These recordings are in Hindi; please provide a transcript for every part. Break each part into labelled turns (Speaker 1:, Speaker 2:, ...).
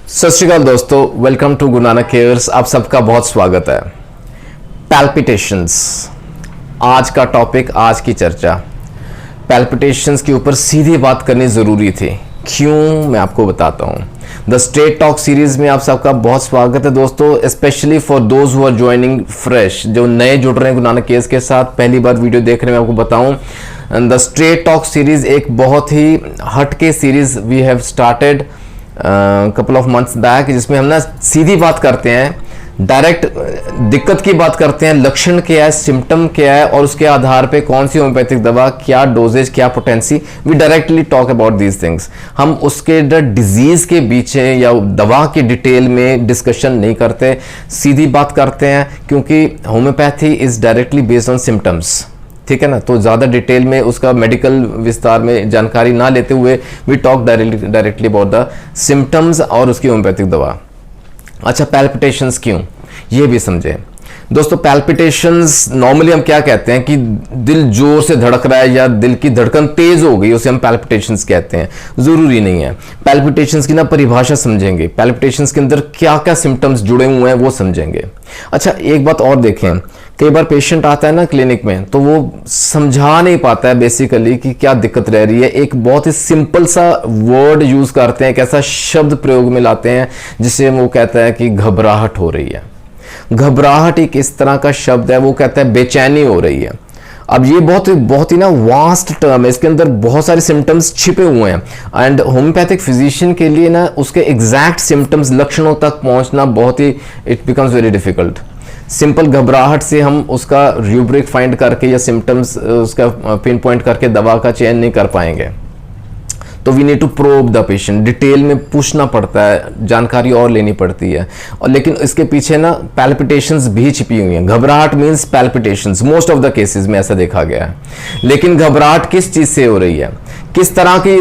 Speaker 1: सत श्री अकाल दोस्तों, welcome to Guru Nanak cares. आप सबका बहुत स्वागत है। पैल्पिटेशंस आज का टॉपिक, आज की चर्चा पैल्पिटेशंस के ऊपर सीधी बात करनी ज़रूरी थी। क्यों, मैं आपको बताता हूँ। द स्ट्रेट टॉक सीरीज में आप सबका बहुत स्वागत है दोस्तों, specially for those who are joining fresh, जो नए जुड़ रहे हैं गुरु नानक केयर्स के साथ, पहली बार वीडियो देख रहे हैं। मैं आपको बताऊं, द स्ट्रेट टॉक सीरीज एक बहुत ही हटके series we have started couple of months back, जिसमें हम ना सीधी बात करते हैं, डायरेक्ट दिक्कत की बात करते हैं, लक्षण क्या है, सिम्टम क्या है और उसके आधार पे कौन सी होम्योपैथिक दवा, क्या डोजेज, क्या potency. We directly talk about these things. हम उसके डिजीज के पीछे या दवा की डिटेल में डिस्कशन नहीं करते, सीधी बात करते हैं, क्योंकि homeopathy is directly based on symptoms. ठीक है ना, तो ज़्यादा डिटेल में उसका मेडिकल विस्तार में जानकारी ना लेते हुए we talk directly about the symptoms और उसकी होम्योपैथिक दवा। अच्छा, पैल्पिटेशंस क्यों, ये भी समझे दोस्तों। पैल्पिटेशंस नॉर्मली हम क्या कहते हैं कि दिल जोर से धड़क रहा है या दिल की धड़कन तेज हो गई, उसे हम पैल्पिटेशंस कहते हैं। जरूरी नहीं है। पैल्पिटेशंस की ना परिभाषा समझेंगे, पैल्पिटेशंस के अंदर क्या क्या सिम्टम्स जुड़े हुए हैं वो समझेंगे। अच्छा, एक बात और देखें, कई बार पेशेंट आता है ना क्लिनिक में, तो वो समझा नहीं पाता है बेसिकली कि क्या दिक्कत रह रही है। एक बहुत ही सिंपल सा वर्ड यूज करते हैं, एक ऐसा शब्द प्रयोग में लाते हैं जिससे वो कहता है कि घबराहट हो रही है। घबराहट एक इस तरह का शब्द है, वो कहता है बेचैनी हो रही है। अब ये बहुत ही ना वास्ट टर्म है, इसके अंदर बहुत सारे सिम्टम्स छिपे हुए हैं एंड होम्योपैथिक फिजिशियन के लिए ना उसके एग्जैक्ट सिम्टम्स, लक्षणों तक पहुंचना बहुत ही, it becomes very difficult. Simple घबराहट से हम उसका रूब्रिक फाइंड करके या सिम्टम्स उसका पिन पॉइंट करके दवा का चयन नहीं कर पाएंगे। तो we need to probe the patient, detail में पूछना पड़ता है, जानकारी और लेनी पड़ती है। और लेकिन इसके पीछे ना पैल्पिटेशंस भी छिपी हुई हैं। घबराहट means palpitations, most of the cases में ऐसा देखा गया है। लेकिन घबराहट किस चीज से हो रही है, किस तरह के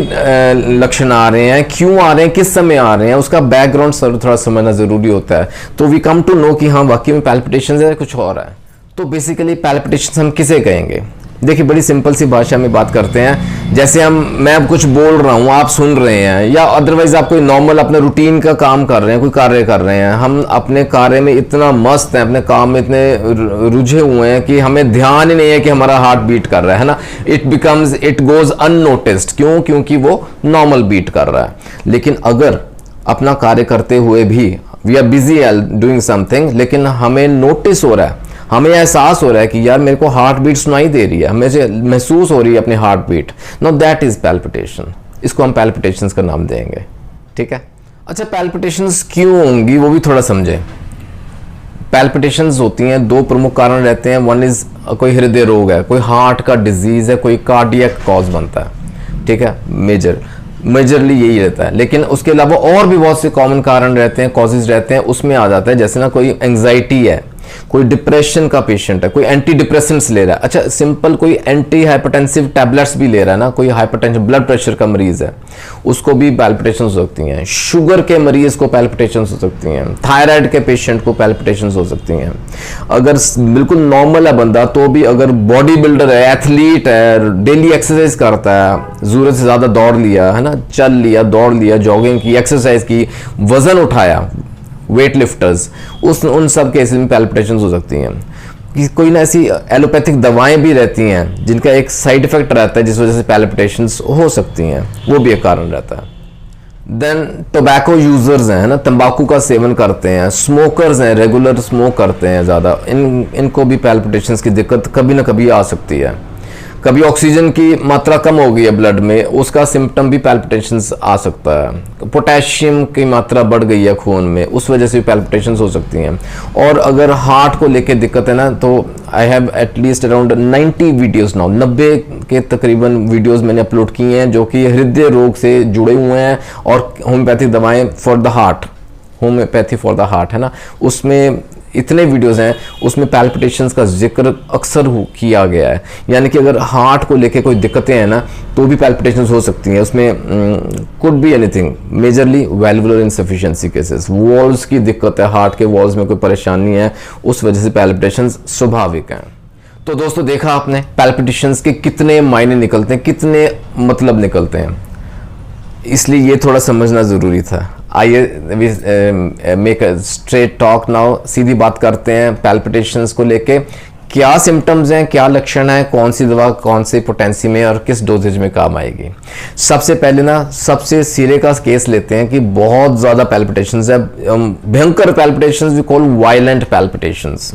Speaker 1: लक्षण आ रहे हैं, क्यों आ रहे हैं, किस समय आ रहे हैं, उसका बैकग्राउंड थोड़ा समझना जरूरी होता है। तो वी कम टू नो कि हाँ वाकई में पैल्पिटेशंस है, कुछ और है। तो बेसिकली पैल्पिटेशंस हम किसे कहेंगे? देखिए, बड़ी सिंपल सी भाषा में बात करते हैं। जैसे मैं अब कुछ बोल रहा हूँ, आप सुन रहे हैं, या अदरवाइज आप कोई नॉर्मल अपने रूटीन का काम कर रहे हैं, कोई कार्य कर रहे हैं। हम अपने कार्य में इतना मस्त हैं, अपने काम में इतने रुझे हुए हैं कि हमें ध्यान ही नहीं है कि हमारा हार्ट बीट कर रहा है ना। It goes unnoticed. क्यों? क्योंकि वो नॉर्मल बीट कर रहा है। लेकिन अगर अपना कार्य करते हुए भी we are busy doing something, लेकिन हमें नोटिस हो रहा है, हमें एहसास हो रहा है कि यार मेरे को हार्ट बीट सुनाई दे रही है, हमें महसूस हो रही है अपनी heart beat, no that is palpitation. इसको हम पैल्पिटेशंस का नाम देंगे। ठीक है। अच्छा, पैल्पिटेशंस क्यों होंगी वो भी थोड़ा समझे। पैल्पिटेशंस होती हैं, दो प्रमुख कारण रहते हैं। वन इज कोई हृदय रोग है, कोई हार्ट का डिजीज है, कोई कार्डियक कॉज बनता है। ठीक है, मेजरली यही रहता है। लेकिन उसके अलावा और भी बहुत से कॉमन कारण रहते हैं, कॉजेज रहते हैं, उसमें आ जाता है। जैसे ना कोई एंग्जाइटी है, कोई डिप्रेशन का पेशेंट है, कोई एंटी डिप्रेसेंट्स ले रहा है। अच्छा, सिंपल कोई एंटी हाइपरटेंसिव टैबलेट्स भी ले रहा है ना, कोई हाइपरटेंशन ब्लड प्रेशर का मरीज है, उसको भी पैल्पिटेशंस हो सकती हैं। शुगर के मरीज को पैल्पिटेशंस हो सकती हैं। थायराइड के पेशेंट को पैल्पिटेशंस हो सकती हैं। अगर बिल्कुल नॉर्मल है बंदा, तो भी अगर बॉडी बिल्डर है, एथलीट है, डेली एक्सरसाइज करता है, जरूरत से ज्यादा दौड़ लिया है ना, चल लिया, दौड़ लिया, जॉगिंग की, एक्सरसाइज की, वजन उठाया, वेट लिफ्टर्स, उन सब केसेस में पैल्पिटेशंस हो सकती हैं। कि कोई ना ऐसी एलोपैथिक दवाएं भी रहती हैं जिनका एक साइड इफेक्ट रहता है, जिस वजह से पैल्पिटेशंस हो सकती हैं, वो भी एक कारण रहता है। देन टोबैको यूजर्स हैं ना, तंबाकू का सेवन करते हैं, स्मोकर्स हैं, रेगुलर स्मोक करते हैं ज़्यादा, इनको भी पैल्पिटेशंस की दिक्कत कभी ना कभी आ सकती है। कभी ऑक्सीजन की मात्रा कम हो गई है ब्लड में, उसका सिम्टम भी पैल्पिटेशंस आ सकता है। पोटेशियम की मात्रा बढ़ गई है खून में, उस वजह से भी पैल्पिटेशंस हो सकती हैं। और अगर हार्ट को लेके दिक्कत है ना, तो I have at least around 90 videos now, 90 के तकरीबन वीडियोस मैंने अपलोड किए हैं जो कि हृदय रोग से जुड़े हुए हैं और होम्योपैथिक दवाएं for the heart, homeopathy for the heart है ना, उसमें इतने वीडियोस हैं, उसमें पैल्पिटेशंस का जिक्र अक्सर किया गया है। यानी कि अगर हार्ट को लेके कोई दिक्कतें हैं ना, तो भी पैल्पिटेशंस हो सकती हैं। उसमें could be anything, majorly valvular insufficiency cases, valves की दिक्कत है, हार्ट के वॉल्व्स में कोई परेशानी है, उस वजह से पैल्पिटेशंस स्वाभाविक हैं। तो दोस्तों, देखा आपने पैल्पिटेशंस के कितने मायने निकलते हैं, कितने मतलब निकलते हैं, इसलिए ये थोड़ा समझना ज़रूरी था। आइए make a straight talk now, सीधी बात करते हैं पैल्पिटेशंस को लेके। क्या सिम्टम्स हैं, क्या लक्षण है, कौन सी दवा कौन सी पोटेंसी में और किस डोजेज में काम आएगी। सबसे पहले ना सबसे सिरे का केस लेते हैं कि बहुत ज़्यादा पैल्पिटेशंस है, भयंकर palpitations, we call violent palpitations.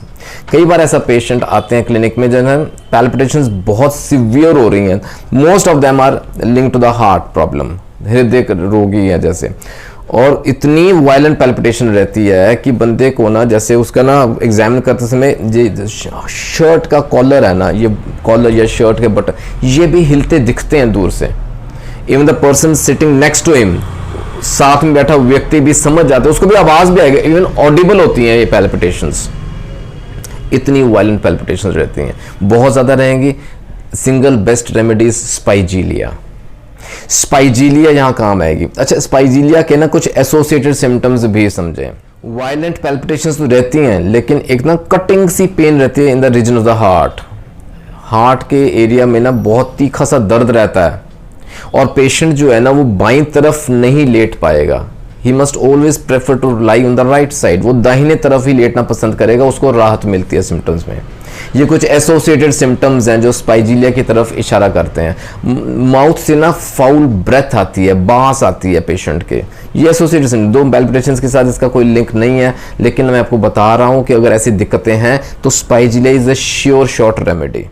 Speaker 1: कई बार ऐसा पेशेंट आते हैं क्लिनिक में जिन्हें पैल्पिटेशंस बहुत सीवियर हो रही हैं, most of them are link to the heart problem, हृदय रोगी है जैसे, और इतनी वायलेंट पैल्पिटेशन रहती है कि बंदे को ना जैसे उसका ना एग्जामिन करते समय ये शर्ट का कॉलर है ना, ये कॉलर या शर्ट के बटन ये भी हिलते दिखते हैं दूर से। Even the person sitting next to him, साथ में बैठा व्यक्ति भी समझ जाता है, उसको भी आवाज भी आएगी, इवन ऑडिबल होती हैं ये पैल्पिटेशंस। इतनी वायलेंट पैल्पिटेशंस रहती हैं, बहुत ज्यादा रहेंगी। Single best remedies spigelia. Spigelia यहां काम आएगी। अच्छा, स्पाइजीलिया के ना कुछ एसोसिएटेड सिम्टम्स भी समझें। वायलेंट पैल्पिटेशंस तो रहती हैं, लेकिन एक ना कटिंग सी पेन रहती है in the region of the heart. Heart के एरिया में ना बहुत तीखा सा दर्द रहता है, और पेशेंट जो है ना वो बाईं तरफ नहीं लेट पाएगा। He must always prefer to lie on the right side, वो दाहिने तरफ ही लेटना पसंद करेगा, उसको राहत मिलती है सिम्टम्स में। ये कुछ एसोसिएटेड सिम्टम्स हैं जो स्पाइजीलिया की तरफ इशारा करते हैं। माउथ से ना फाउल ब्रेथ आती है, बांस आती है पेशेंट के, ये एसोसिएटेड सिम्टम। दो पैल्पिटेशंस के साथ इसका कोई लिंक नहीं है, लेकिन मैं आपको बता रहा हूं कि अगर ऐसी दिक्कतें हैं तो spigelia is a sure shot remedy.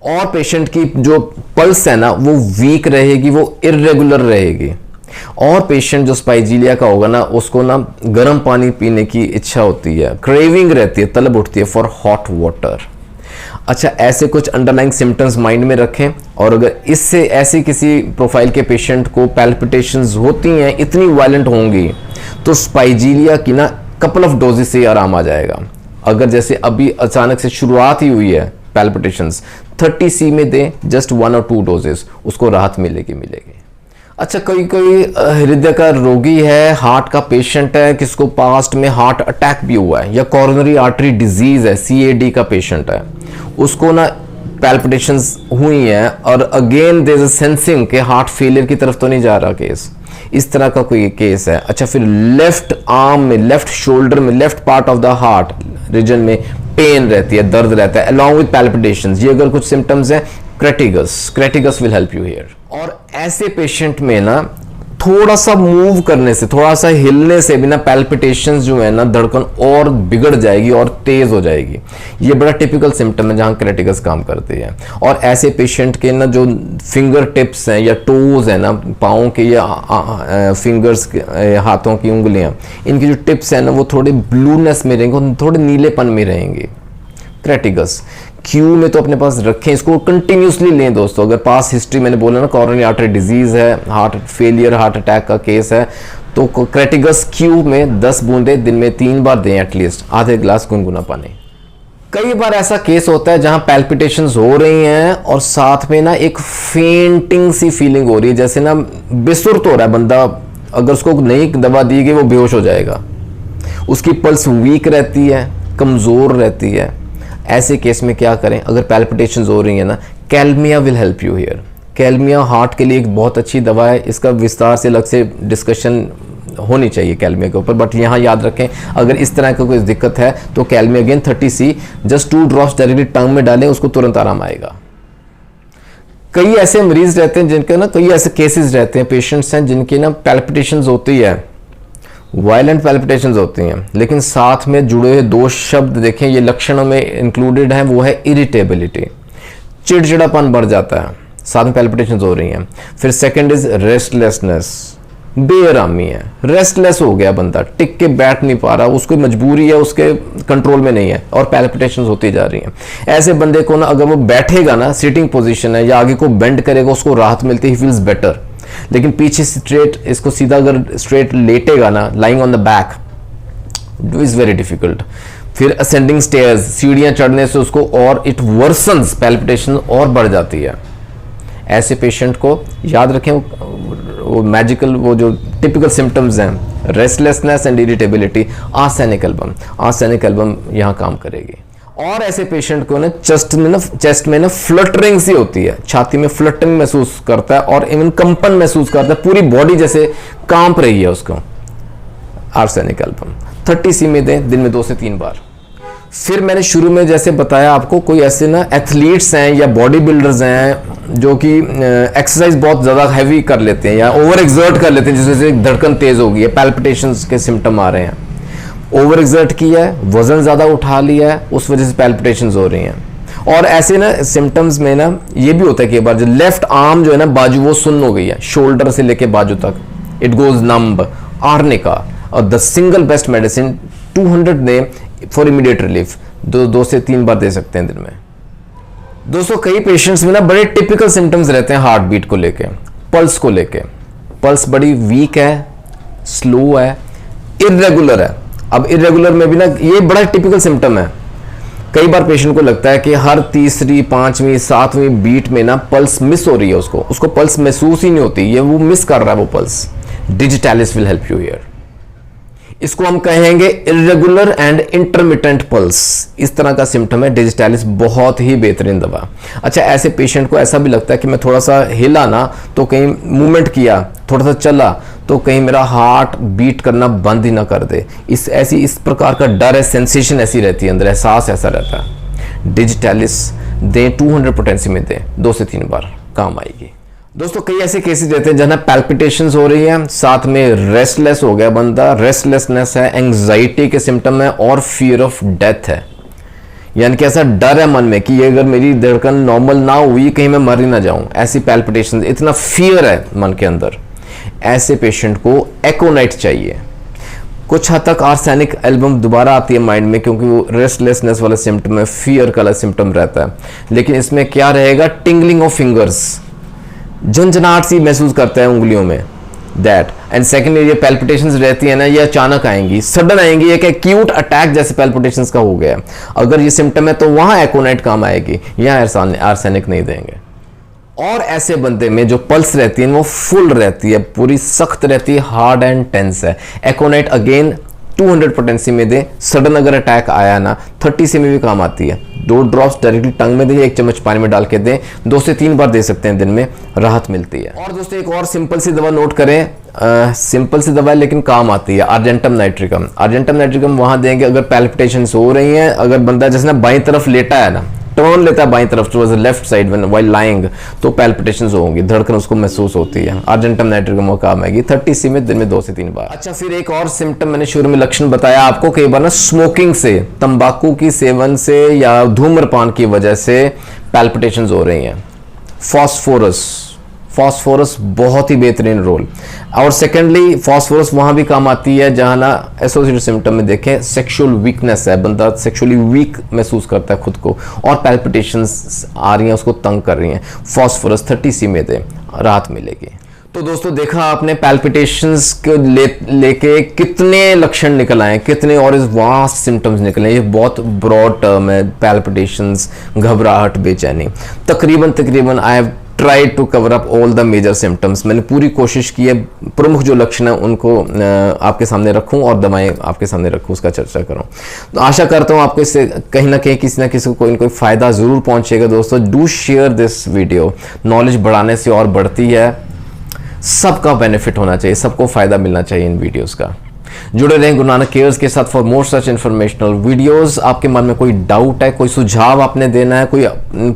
Speaker 1: और पेशेंट की जो पल्स है ना वो वीक रहेगी, वो इर्रेगुलर रहेगी। और पेशेंट जो स्पाइजीलिया का होगा ना उसको ना गर्म पानी पीने की इच्छा होती है, क्रेविंग रहती है, तलब उठती है फॉर हॉट वाटर। अच्छा, ऐसे कुछ अंडरलाइंग सिम्टम्स माइंड में रखें, और अगर इससे ऐसे किसी प्रोफाइल के पेशेंट को पैल्पिटेशंस होती हैं, इतनी वायलेंट होंगी, तो स्पाइजीलिया की ना कपल ऑफ डोजेज से आराम आ जाएगा। अगर जैसे अभी अचानक से शुरुआत ही हुई है पैल्पिटेशंस, 30C में दें जस्ट 1 और 2 डोजेस, उसको राहत मिलेगी। अच्छा, कोई हृदय का रोगी है, हार्ट का पेशेंट है, किसको पास्ट में हार्ट अटैक भी हुआ है, या कॉरोनरी आर्टरी डिजीज है, CAD का पेशेंट है, उसको ना पैल्पिटेशंस हुई हैं, और again there is a sensing कि हार्ट फेलियर की तरफ तो नहीं जा रहा केस, इस तरह का कोई केस है। अच्छा, फिर लेफ्ट आर्म में, लेफ्ट शोल्डर में, left part of the heart region में पेन रहती है, दर्द रहता है अलॉन्ग विद पैल्पिटेशंस, ये अगर कुछ सिम्टम्स हैं, क्रेटिगस विल हेल्प यू हियर। और ऐसे पेशेंट में ना थोड़ा सा मूव करने से, थोड़ा सा हिलने से भी ना पैल्पिटेशंस जो है ना, धड़कन और बिगड़ जाएगी और तेज हो जाएगी। ये बड़ा टिपिकल सिम्टम है जहां क्रेटिकस काम करती है। और ऐसे पेशेंट के ना जो फिंगर टिप्स हैं या टोज है ना, पाँव के या फिंगर्स हाथों की उंगलियां, इनकी जो टिप्स है ना वो थोड़े ब्लूनेस में रहेंगे, थोड़े नीलेपन में रहेंगे। क्रेटिकस क्यू में तो अपने पास रखें, इसको कंटिन्यूसली लें दोस्तों। अगर पास हिस्ट्री मैंने बोला ना कॉरोनरी आर्टरी डिजीज है, हार्ट फेलियर, हार्ट अटैक का केस है, तो क्रेटिकस क्यू में 10 बूंदें दिन में 3 बार दें, एटलीस्ट आधे गिलास गुनगुना पानी। कई बार ऐसा केस होता है जहां पैल्पिटेशंस हो रही हैं और साथ में ना एक फेंटिंग सी फीलिंग हो रही है, जैसे ना बेसुर्त हो रहा है बंदा, अगर उसको नई दवा दी गई वो बेहोश हो जाएगा। उसकी पल्स वीक रहती है, कमजोर रहती है। ऐसे केस में क्या करें? अगर पैल्पिटेशंस हो रही है ना, kalmia will help you here. Kalmia heart के लिए एक बहुत अच्छी दवा है, इसका विस्तार से अलग से डिस्कशन होनी चाहिए कैल्मिया के ऊपर, बट यहाँ याद रखें अगर इस तरह का कोई दिक्कत है तो kalmia again 30C just 2 drops directly tongue में डालें, उसको तुरंत आराम आएगा। कई ऐसे मरीज रहते हैं जिनके ना, कई ऐसे केसेस रहते हैं, पेशेंट्स हैं जिनकी ना पैल्पिटेशंस होती है, वायलेंट पैल्पिटेशंस होती हैं, लेकिन साथ में जुड़े हुए 2 शब्द देखें, ये लक्षणों में इंक्लूडेड हैं, वो है इरिटेबिलिटी, चिड़चिड़ापन बढ़ जाता है, साथ में पैल्पिटेशंस हो रही हैं। फिर सेकंड इज रेस्टलेसनेस, बेआरामी है, रेस्टलेस हो गया बंदा, टिक के बैठ नहीं पा रहा, उसको मजबूरी है, उसके कंट्रोल में नहीं है और पैल्पिटेशंस होती जा रही हैं। ऐसे बंदे को ना अगर वो बैठेगा ना, सिटिंग पोजीशन है या आगे को बेंड करेगा, उसको राहत मिलती है, ही फील्स बेटर। लेकिन पीछे स्ट्रेट, इसको सीधा अगर स्ट्रेट लेटेगा ना, lying on the back, is very difficult. फिर असेंडिंग स्टेयर्स, सीढ़ियां चढ़ने से उसको और इट वर्सन्स, पैल्पिटेशन और बढ़ जाती है। ऐसे पेशेंट को याद रखें, वो मैजिकल, वो जो टिपिकल सिम्टम्स हैं, restlessness and irritability, arsenic album यहाँ काम करेगी। और ऐसे पेशेंट को ना चेस्ट में ना फ्लटरिंग सी होती है, छाती में फ्लटरिंग महसूस करता है और इवन कंपन महसूस करता है, पूरी बॉडी जैसे कांप रही है उसको, आर्सेनिक एल्बम 30 में दें, दिन में 2 से 3 बार। फिर मैंने शुरू में जैसे बताया आपको, कोई ऐसे ना एथलीट्स हैं या बॉडी बिल्डर्स हैं जो कि एक्सरसाइज बहुत ज़्यादा हैवी कर लेते हैं या ओवर एक्सर्ट कर लेते हैं, जिससे धड़कन तेज़ हो गई है, पैल्पिटेशंस के सिम्टम आ रहे हैं। ओवर एक्सर्ट किया है, वजन ज़्यादा उठा लिया है, उस वजह से पैल्पिटेशंस हो रही हैं। और ऐसे ना सिम्टम्स में ना ये भी होता है कि बार जो लेफ्ट आर्म जो है ना, बाजू वो सुन्न हो गई है, शोल्डर से लेके बाजू तक, इट गोज नम्ब, आर्निका। और द सिंगल बेस्ट मेडिसिन 200 दें फॉर इमीडिएट रिलीफ, 2 से 3 बार दे सकते हैं दिन में। दोस्तों कई पेशेंट्स में ना बड़े टिपिकल सिम्टम्स रहते हैं हार्ट बीट को लेके, पल्स को लेके। पल्स बड़ी वीक है, स्लो है, इरेगुलर है। अब इरेगुलर में भी ना ये बड़ा टिपिकल सिम्टम है। कई बार पेशेंट को लगता है कि हर तीसरी, 5वीं, 7वीं बीट में ना पल्स मिस हो रही है, उसको पल्स महसूस ही नहीं होती, ये वो मिस कर रहा है वो pulse. Digitalis will help you here. इसको हम कहेंगे इरेगुलर एंड इंटरमिटेंट पल्स। इस तरह का सिम्टम है, डिजिटैलिस बहुत ही बेहतरीन दवा। अच्छा, ऐसे पेशेंट को ऐसा भी लगता है कि मैं थोड़ा सा हिला ना तो कहीं मूवमेंट किया, थोड़ा सा चला तो कहीं मेरा हार्ट बीट करना बंद ही ना कर दे, इस प्रकार का डर है, सेंसेशन ऐसी रहती है अंदर, एहसास ऐसा रहता है। डिजिटैलिस दें, 200 पोटेंसी में दें, 2 से 3 बार काम आएगी। दोस्तों कई ऐसे केसेस रहते हैं जहां पैल्पिटेशंस हो रही हैं, साथ में रेस्टलेस हो गया बंदा, रेस्टलेसनेस है, एंग्जाइटी के सिम्टम है और फियर ऑफ डेथ है। यानी कि ऐसा डर है मन में कि अगर मेरी धड़कन नॉर्मल ना हुई कहीं मैं मर ही ना जाऊं, ऐसी पैल्पिटेशंस, इतना फियर है मन के अंदर। ऐसे पेशेंट को एकोनाइट चाहिए। कुछ हद तक आर्सेनिक एल्बम दोबारा आती है माइंड में, क्योंकि वो रेस्टलेसनेस वाला सिम्टम है, फियर का सिम्टम रहता है। लेकिन इसमें क्या रहेगा, टिंगलिंग ऑफ फिंगर्स, झंझनाहट सी महसूस करता है उंगलियों में, दैट। एंड सेकेंडली ये पैल्पिटेशंस रहती है ना, ये अचानक आएंगी, सडन आएंगी, एक एक्यूट अटैक जैसे पैल्पिटेशंस का हो गया। अगर ये सिम्टम है तो वहां एकोनाइट काम आएगी, यहाँ आर्सेनिक नहीं देंगे। और ऐसे बंदे में जो पल्स रहती है वो फुल रहती है, पूरी सख्त रहती है, हार्ड एंड टेंस है, एकोनाइट अगेन 200 पोटेंसी में दे। सडन अगर अटैक आया ना, 30 में भी काम आती है। 2 ड्रॉप्स डायरेक्टली टंग में दें, 1 चम्मच पानी में डाल के दें, 2 से 3 बार दे सकते हैं दिन में, राहत मिलती है। और दोस्तों एक और सिंपल सी दवा नोट करें, सिंपल सी दवा है लेकिन काम आती है, अर्जेंटम नाइट्रिकम। अर्जेंटम नाइट्रिकम वहां देंगे अगर पैल्पिटेशंस हो रही हैं, अगर बंदा जैसे ना बाईं तरफ लेटा है ना, टर्न लेता है बाईं तरफ towards the left side while lying, तो पैल्पिटेशंस होंगी, धड़कन उसको महसूस होती है। अर्जेंटम नाइट्रिकम वो काम आएगी 30 में दिन में 2 से 3 बार। अच्छा, फिर एक और सिम्टम मैंने शुरू में लक्षण बताया आपको, कई बार ना स्मोकिंग से, तंबाकू की सेवन से या धूम्रपान की वजह से पैल्पिटेशंस हो रही हैं। फास्फोरस बहुत ही बेहतरीन रोल। और सेकेंडली फास्फोरस वहां भी काम आती है जहां ना एसोसिएटेड सिम्टम में देखें सेक्सुअल वीकनेस है, बंदा सेक्सुअली वीक महसूस करता है खुद को और पैल्पिटेशंस आ रही हैं, उसको तंग कर रही हैं। फास्फोरस 30 में दे, राहत मिलेगी। तो दोस्तों देखा आपने पैल्पिटेशंस को लेके कितने लक्षण निकल आए, कितने और इस वास्ट सिम्टम्स निकले। ये बहुत ब्रॉड टर्म है, पैल्पिटेशंस, घबराहट, बेचैनी। तकरीबन I have try to cover up all the major symptoms. मैंने पूरी कोशिश की है प्रमुख जो लक्षण है उनको आपके सामने रखूं और दवाएं आपके सामने रखूं, उसका चर्चा करूं। तो आशा करता हूं आपको इससे कहीं ना कहीं किसी ना किसी को कोई ना कोई फायदा जरूर पहुंचेगा। दोस्तों do share this video, knowledge बढ़ाने से और बढ़ती है, सबका बेनिफिट होना चाहिए, सबको फायदा मिलना चाहिए इन वीडियोस का। जुड़े रहें गुरु नानक केयर्स के साथ for more such informational videos. आपके मन में कोई डाउट है, कोई सुझाव आपने देना है, कोई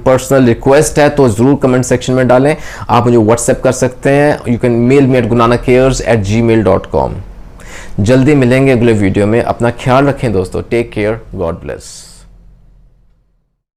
Speaker 1: पर्सनल रिक्वेस्ट है तो जरूर कमेंट सेक्शन में डालें। आप मुझे व्हाट्सएप कर सकते हैं, you can mail me at gurunanakcares@gmail.com। जल्दी मिलेंगे अगले वीडियो में, अपना ख्याल रखें दोस्तों, टेक केयर, गॉड ब्लेस।